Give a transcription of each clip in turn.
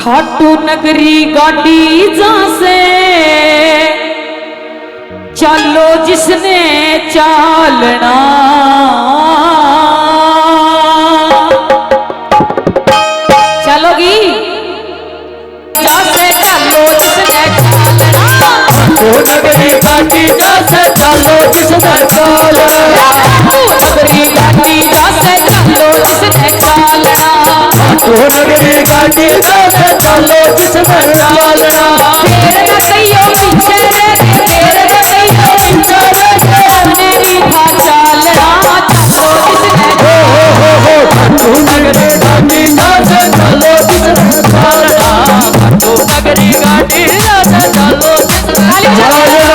खाटू नगरी गाड़ी जहां से चलो जिसने चालना, चलोगी जहां से चलो जिसने चालना। खाटू नगरी गाड़ी जहां से चलो जिसने चालना, नगरी गाड़ी जहां से चलो जिसने चालना, खाटू नगरी गाड़ी जहां से चलो जिसने चालना। तेरे न कहियो पीछे रे, तेरे न कहियो पीछे रे, हमने भी था चालना, चलो जिसने खाटू नगरी गाड़ी जहां से चलो जिसने चालना, खाटू नगरी गाड़ी जहां से चलो जिसने चालना।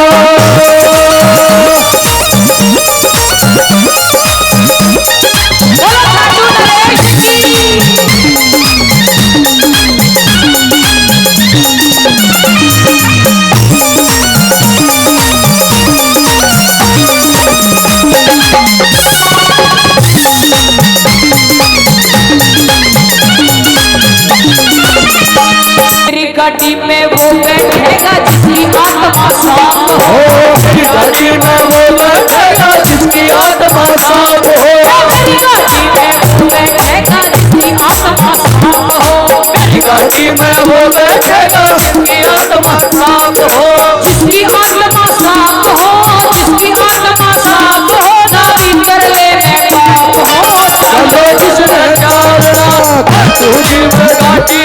गाड़ी में वो बैठेगा जिसकी आत्मा साफ हो, मेरी गाड़ी में वो बैठेगा जिसकी आत्मा साफ हो, मेरी गाड़ी में वो बैठेगा जिसकी आत्मा साफ हो, मेरी गाड़ी में वो बैठेगा जिसकी आत्मा साफ हो, जिसकी आत्मा साफ हो, जिसकी आत्मा साफ हो, ना भीतर लेने पाप हो, चलो जिसने चालना, खाटू जी में गाड़ी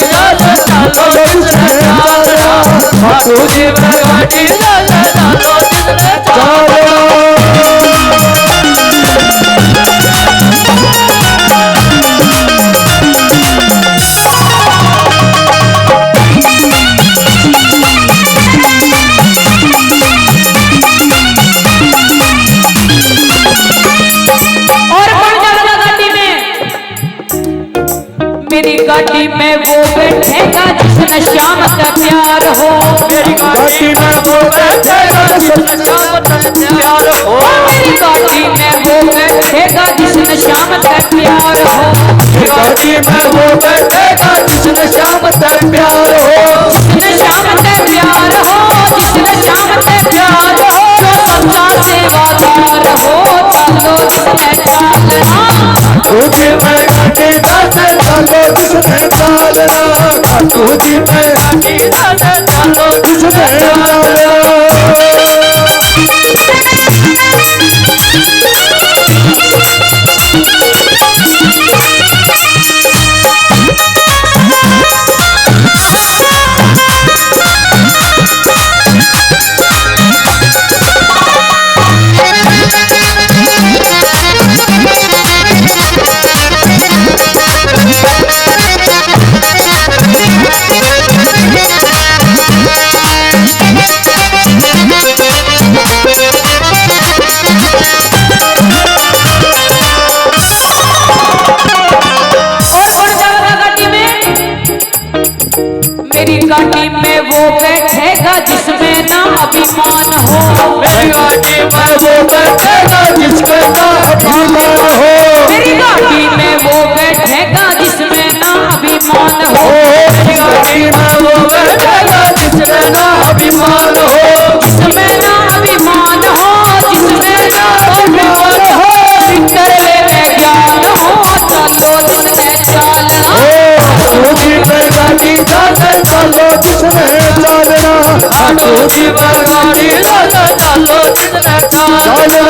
चलो जिसने चालना, खाटू जी में गाड़ी चलो जिसने चालना। मेरी गाड़ी में वो बैठेगा जिसने श्याम का प्यार हो, मेरी गाड़ी में वो बैठेगा जिसने श्याम का प्यार हो, मेरी गाड़ी में वो बैठेगा जिसने श्याम का प्यार हो, मेरी गाड़ी में वो बैठेगा जिसने श्याम का प्यार हो, जिसने श्याम का प्यार हो, जिसने श्याम का प्यार हो, जो सच्चा सेवादार हो, चलो जिसने चालना, खाटू जी में गाड़ी चलो जिसने चालना, खाटू जी में गाड़ी चलो जिसने चालना। मेरी गाड़ी में वो बैठेगा जिसमें ना अभिमान हो, मेरी गाड़ी में वो बैठेगा जिसका ना अभिमान हो, मेरी गाड़ी में वो बैठेगा जिसमें ना अभिमान हो, मेरी गाड़ी में वो बैठेगा जिसमें ना अभिमान हो, जिसमें ना अभिमान हो, जिसमें ना अभिमान हो, भीतर लेने ज्ञान हो, चलो जिसने चालना, खाटू जी में गाड़ी चलो जिसने चालना, खाटू जी में गाड़ी चलो जिसने चालना।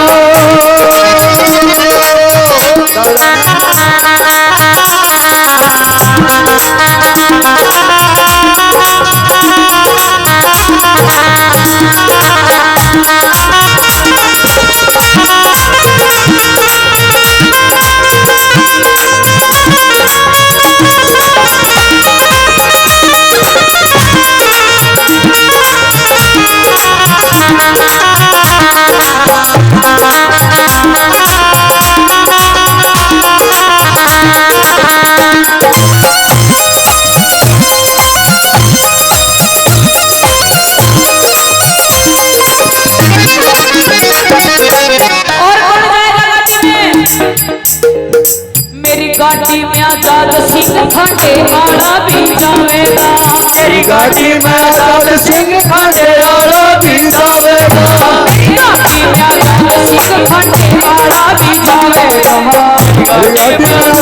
सिंह खांडे आड़ा भी जावेगा तेरी गाड़ी में लाल सिंह खांडे आड़ा भी जावेगा गाड़ी में लाल सिंह खांडे आड़ा भी जावेगा गाड़ी में